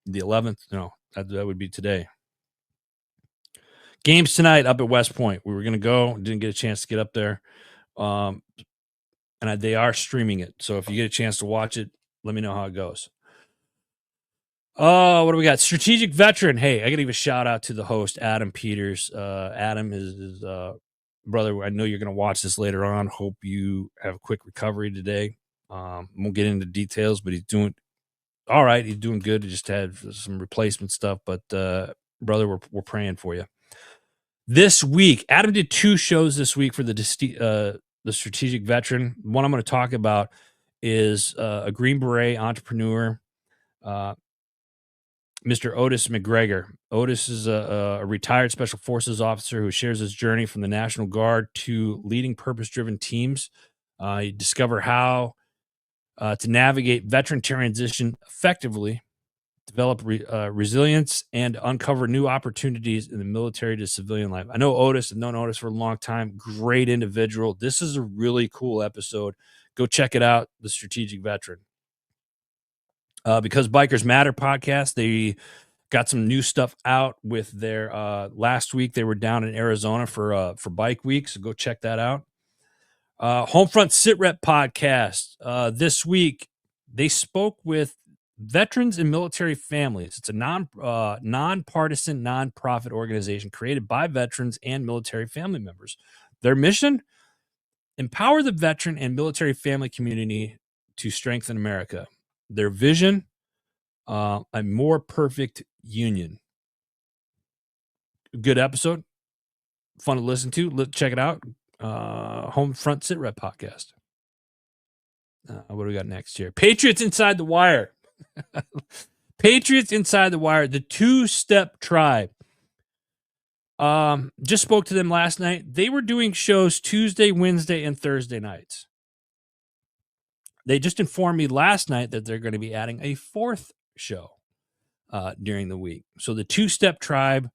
the 11th. No, that would be today. Games tonight up at West Point. We were going to go, didn't get a chance to get up there. And they are streaming it. So if you get a chance to watch it, let me know how it goes. Oh, what do we got? Strategic Veteran. Hey, I got to give a shout out to the host, Adam Peters. Adam is brother. I know you're going to watch this later on. Hope you have a quick recovery today. Won't get into details, but he's doing all right. He's doing good. He just had some replacement stuff, but brother, we're praying for you. This week, Adam did 2 shows this week for the Strategic Veteran. One I'm going to talk about is a Green Beret entrepreneur, Mr. Otis McGregor. Otis is a retired Special Forces officer who shares his journey from the National Guard to leading purpose-driven teams. You discover how to navigate veteran transition effectively, develop resilience, and uncover new opportunities in the military to civilian life. I know Otis. I've known Otis for a long time. Great individual. This is a really cool episode. Go check it out, The Strategic Veteran. Because Bikers Matter podcast, they got some new stuff out with their last week. They were down in Arizona for Bike Week, so go check that out. Homefront Sit Rep podcast. This week, they spoke with Veterans and Military Families. It's a nonpartisan, nonprofit organization created by veterans and military family members. Their mission? empower the veteran and military family community to strengthen America. Their vision, a more perfect union. Good episode. Fun to listen to. Check it out. Home Front Sit Rep podcast. What do we got next here? Patriots Inside the Wire. Patriots Inside the Wire, the two-step tribe. Just spoke to them last night. They were doing shows Tuesday, Wednesday, and Thursday nights. They just informed me last night that they're going to be adding a fourth show during the week. So the two-step tribe,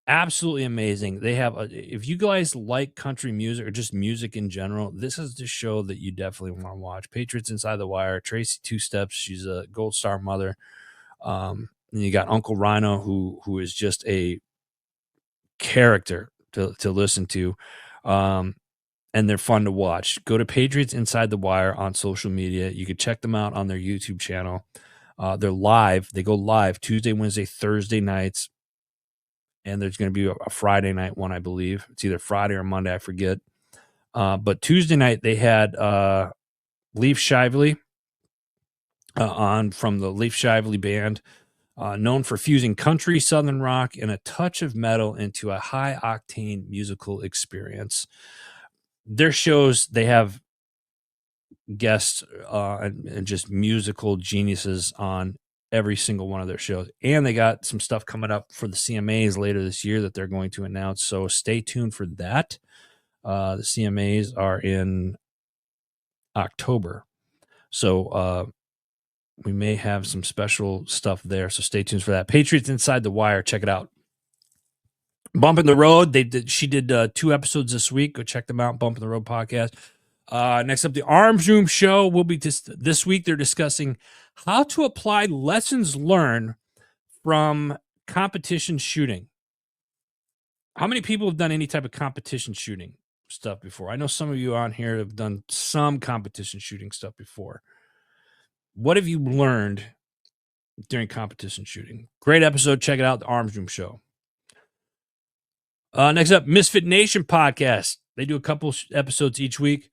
absolutely amazing. They have, if you guys like country music or just music in general, this is the show that you definitely want to watch. Patriots Inside the Wire, Tracy Two Steps. She's a Gold Star mother. And you got Uncle Rhino, who is just a character to listen to. And they're fun to watch. Go to Patriots Inside the Wire on social media. You can check them out on their YouTube channel. They're live. They go live Tuesday, Wednesday, Thursday nights. And there's going to be a Friday night one, I believe. It's either Friday or Monday, I forget. But Tuesday night, they had Leaf Shively on from the Leaf Shively band, known for fusing country, southern rock, and a touch of metal into a high-octane musical experience. Their shows, they have guests and just musical geniuses on every single one of their shows. And they got some stuff coming up for the CMAs later this year that they're going to announce. So stay tuned for that. The CMAs are in October. So we may have some special stuff there. So stay tuned for that. Patriots Inside the Wire. Check it out. Bumping the Road. She did 2 episodes this week. Go check them out. Bumping the Road podcast. Next up, the Arms Room Show will be this week. They're discussing how to apply lessons learned from competition shooting. How many people have done any type of competition shooting stuff before? I know some of you on here have done some competition shooting stuff before. What have you learned during competition shooting? Great episode. Check it out, the Arms Room Show. Next up, Misfit Nation podcast. They do a couple episodes each week.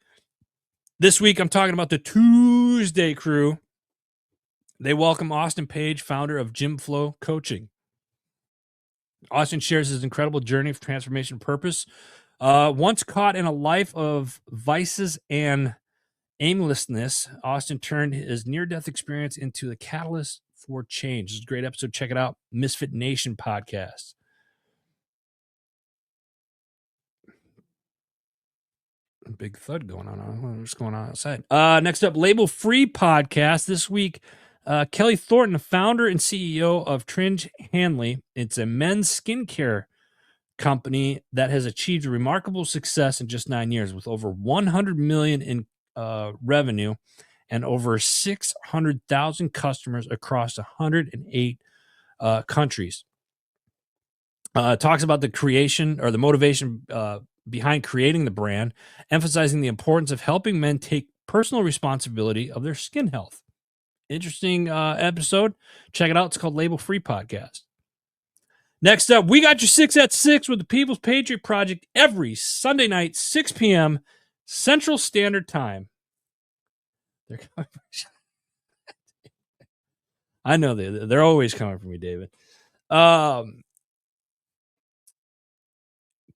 This week, I'm talking about the Tuesday crew. They welcome Austin Page, founder of Gym Flow Coaching. Austin shares his incredible journey of transformation and purpose. Once caught in a life of vices and aimlessness, Austin turned his near-death experience into the catalyst for change. This is a great episode. Check it out. Misfit Nation podcast. Big thud going on. What's going on outside? Next up, Label Free podcast. This week, Kelly Thornton, the founder and CEO of Tringe Hanley. It's a men's skincare company that has achieved remarkable success in just 9 years with over $100 million in revenue and over 600,000 customers across 108 countries. Talks about the creation or the motivation behind creating the brand, emphasizing the importance of helping men take personal responsibility of their skin health. Interesting episode. Check it out. It's called Label Free Podcast. Next up, we got your 6 at 6 with the People's Patriot Project every Sunday night, 6 p.m. Central Standard Time. They're coming. I know they're always coming for me, David.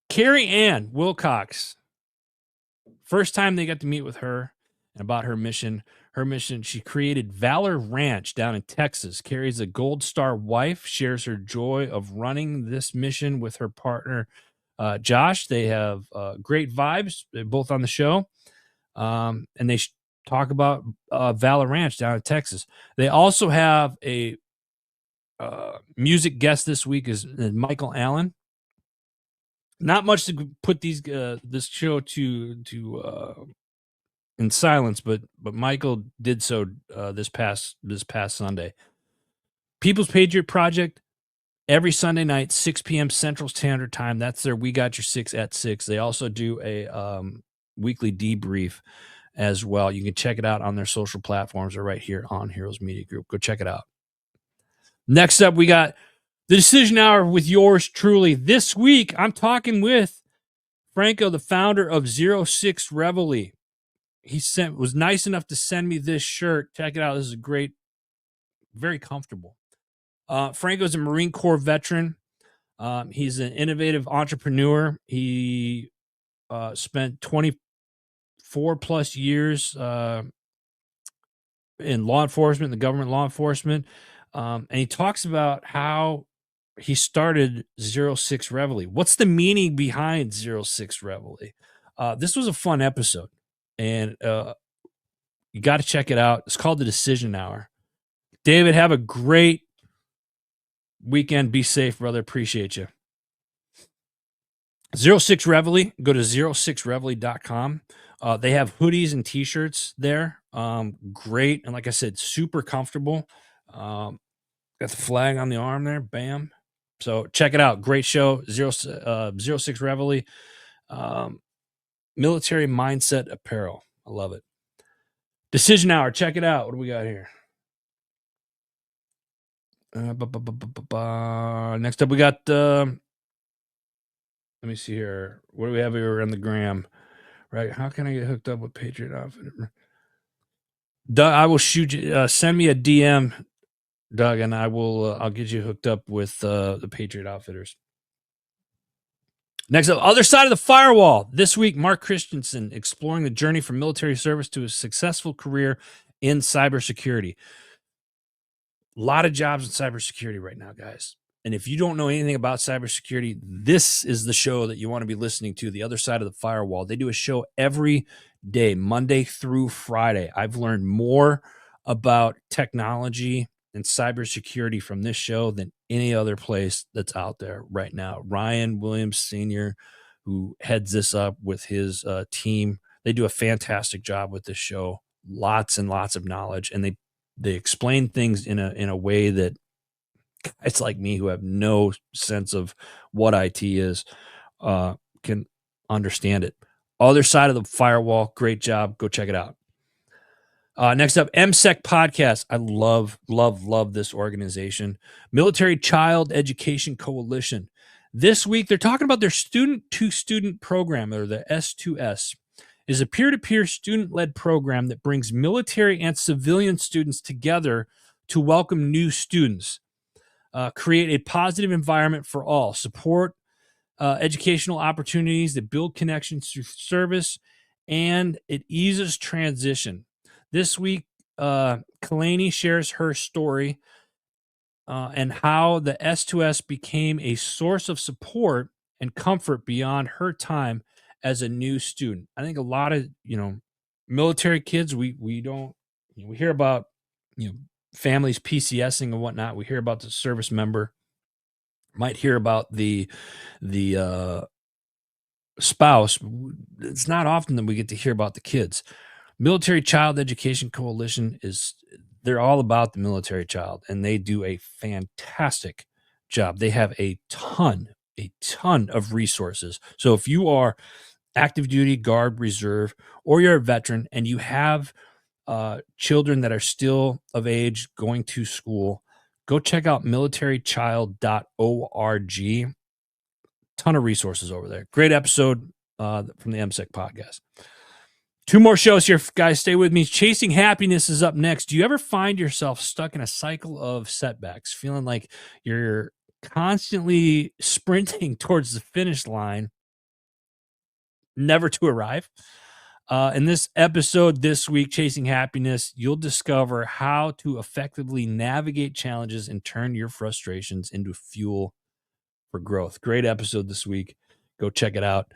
Carrie Ann Wilcox. First time they got to meet with her and about her mission. Her mission, she created Valor Ranch down in Texas. Carrie's a Gold Star wife, shares her joy of running this mission with her partner, Josh. They have great vibes. They're both on the show. And they talk about Valor Ranch down in Texas. They also have a music guest this week is Michael Allen. Not much to put this show to in silence, but Michael did so this past Sunday. People's Patriot Project every Sunday night, 6 p.m. Central Standard Time. That's their We Got Your 6 at 6. They also do a weekly debrief as well. You can check it out on their social platforms or right here on Heroes Media Group. Go check it out. Next up, we got the Decision Hour with yours truly. This week, I'm talking with Franco, the founder of 06 Reveille, was nice enough to send me this shirt. Check it out. This is great, very comfortable. Franco's a Marine Corps veteran. He's an innovative entrepreneur. He spent 24 plus years in law enforcement, the government law enforcement. And he talks about how he started 06 Reveille. What's the meaning behind 06 Reveille? This was a fun episode, and you got to check it out. It's called The Decision Hour. David, have a great weekend. Be safe, brother. Appreciate you. 06 Reveille. Go to 06reveille.com. They have hoodies and t-shirts there. Great. And like I said, super comfortable. Got the flag on the arm there. Bam. So check it out. Great show. 06 Reveille. Military mindset apparel. I love it. Decision Hour. Check it out. What do we got here? Next up, we got, let me see here. What do we have here on the gram? Right. How can I get hooked up with Patriot Outfitter? Doug, I will shoot you. Send me a DM, Doug, and I'll get you hooked up with the Patriot Outfitters. Next up, other side of the firewall. This week, Mark Christensen exploring the journey from military service to a successful career in cybersecurity. A lot of jobs in cybersecurity right now, guys. And if you don't know anything about cybersecurity, this is the show that you want to be listening to, The Other Side of the Firewall. They do a show every day, Monday through Friday. I've learned more about technology and cybersecurity from this show than any other place that's out there right now. Ryan Williams Sr., who heads this up with his team, they do a fantastic job with this show. Lots and lots of knowledge, and they explain things in a way that guys like me who have no sense of what IT is can understand it. Other Side of the Firewall, great job. Go check it out. Next up, MSEC Podcast. I love this organization. Military Child Education Coalition. This week, they're talking about their student-to-student program, or the S2S. It is a peer-to-peer student-led program that brings military and civilian students together to welcome new students, create a positive environment for all, support educational opportunities that build connections through service, and it eases transition. This week, Kalani shares her story and how the S2S became a source of support and comfort beyond her time as a new student. I think a lot of, military kids, we hear about, families PCSing and whatnot. We hear about the service member, might hear about the spouse. It's not often that we get to hear about the kids. Military Child Education Coalition they're all about the military child, and they do a fantastic job. They have a ton of resources. So if you are active duty, Guard, Reserve, or you're a veteran and you have children that are still of age going to school, go check out militarychild.org. Ton of resources over there. Great episode from the MSEC podcast. 2 more shows here, guys. Stay with me. Chasing Happiness is up next. Do you ever find yourself stuck in a cycle of setbacks, feeling like you're constantly sprinting towards the finish line, never to arrive? In this episode this week, Chasing Happiness, you'll discover how to effectively navigate challenges and turn your frustrations into fuel for growth. Great episode this week. Go check it out.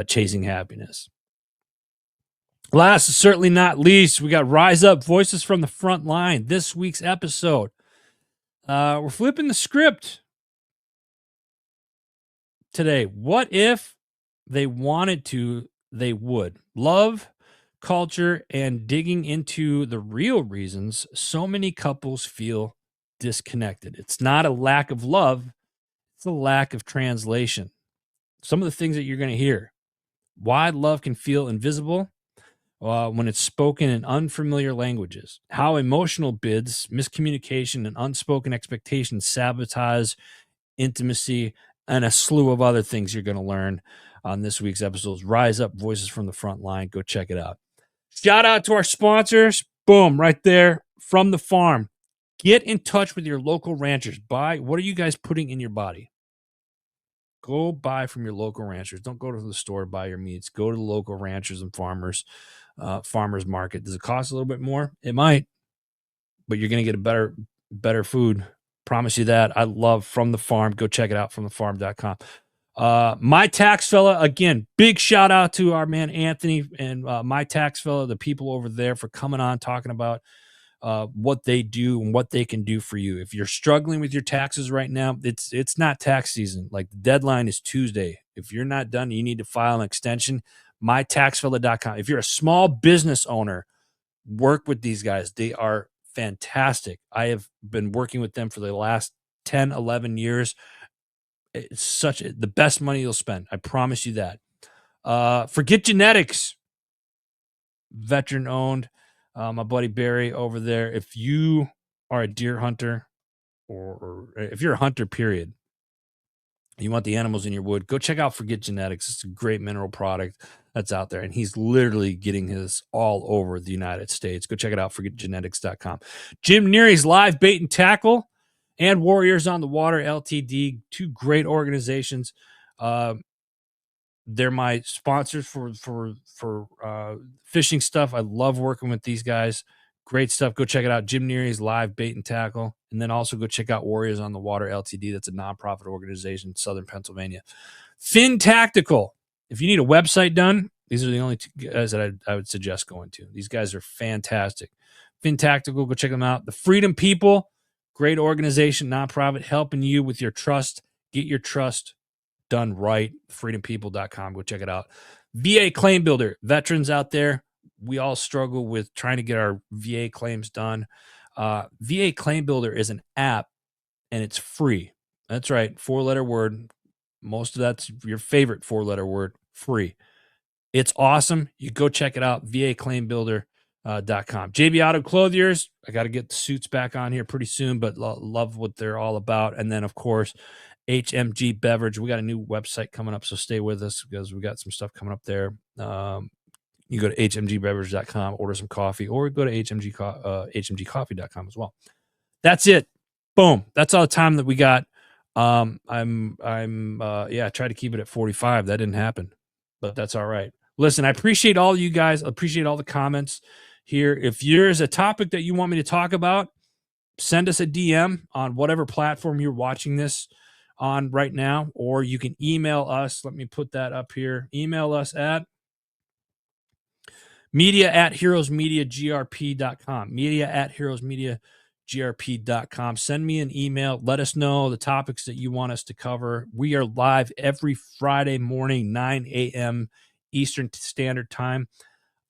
Chasing Happiness. Last, certainly not least, we got Rise Up, Voices from the Front Line. This week's episode. We're flipping the script today. What if they wanted to, they would? Love, culture, and digging into the real reasons so many couples feel disconnected. It's not a lack of love, it's a lack of translation. Some of the things that you're going to hear. Why love can feel invisible when it's spoken in unfamiliar languages. How emotional bids, miscommunication, and unspoken expectations sabotage intimacy. and a slew of other things you're going to learn on this week's episodes. Rise Up, Voices from the Front Line. Go check it out. Shout out to our sponsors. Boom, right there from the farm. Get in touch with your local ranchers. What are you guys putting in your body? Go buy from your local ranchers. Don't go to the store to buy your meats. Go to the local ranchers and farmers market. Does it cost a little bit more? It might, but you're going to get a better food. Promise you that. I love From the Farm. Go check it out, fromthefarm.com. My Taxfella, again, big shout out to our man Anthony and My Taxfella, the people over there, for coming on, talking about what they do and what they can do for you. If you're struggling with your taxes right now, it's not tax season. Like, the deadline is Tuesday. If you're not done, you need to file an extension. MyTaxfella.com. If you're a small business owner, work with these guys. They are fantastic. I have been working with them for the last 10, 11 years. It's the best money you'll spend. I promise you that. Forget Genetics, veteran owned. My buddy Barry over there. If you are a deer hunter, or if you're a hunter, period, you want the animals in your wood, go check out Forget Genetics. It's a great mineral product that's out there, and he's literally getting his all over the United States. Go check it out, forgetgenetics.com. Jim Neary's Live Bait and Tackle and Warriors on the Water LTD, two great organizations. They're my sponsors for fishing stuff. I love working with these guys. Great stuff. Go check it out. Jim Neary's Live Bait and Tackle. And then also go check out Warriors on the Water LTD. That's a nonprofit organization in Southern Pennsylvania. Fin Tactical. If you need a website done, these are the only two guys that I would suggest going to. These guys are fantastic. Fin Tactical, go check them out. The Freedom People, great organization, nonprofit, helping you with your trust. Get your trust done right. Freedompeople.com. Go check it out. VA Claim Builder. Veterans out there, we all struggle with trying to get our VA claims done. VA Claim Builder is an app, and it's free. That's right. 4-letter word. Most of that's your favorite 4-letter word. Free. It's awesome. You go check it out. VAClaimBuilder.com. JB Auto Clothiers. I got to get the suits back on here pretty soon, but love what they're all about. And then, of course, HMG Beverage. We got a new website coming up, so stay with us because we got some stuff coming up there. You go to hmgbeverage.com, order some coffee, or go to hmgcoffee.com as well. That's it. Boom. That's all the time that we got. I tried to keep it at 45. That didn't happen, but that's all right. Listen, I appreciate all you guys. I appreciate all the comments here. If there's a topic that you want me to talk about, send us a DM on whatever platform you're watching this on right now, or you can email us. Let me put that up here. Email us at media@heroesmediagrp.com. media@heroesmediagrp.com. Send me an email. Let us know the topics that you want us to cover. We are live every Friday morning, 9 a.m. Eastern Standard Time.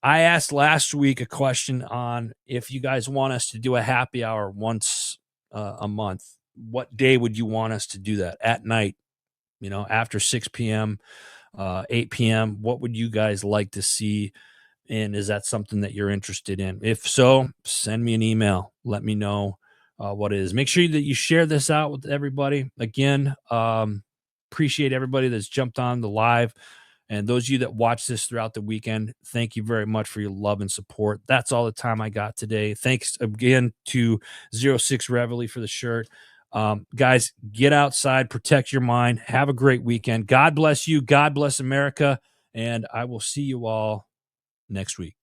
I asked last week a question on if you guys want us to do a happy hour once a month. What day would you want us to do that? At night, after 6 p.m., 8 p.m. What would you guys like to see? And is that something that you're interested in? If so, send me an email. Let me know what it is. Make sure that you share this out with everybody. Again, appreciate everybody that's jumped on the live. And those of you that watch this throughout the weekend, thank you very much for your love and support. That's all the time I got today. Thanks again to 06 Reveille for the shirt. Guys, get outside, protect your mind. Have a great weekend. God bless you. God bless America. And I will see you all next week.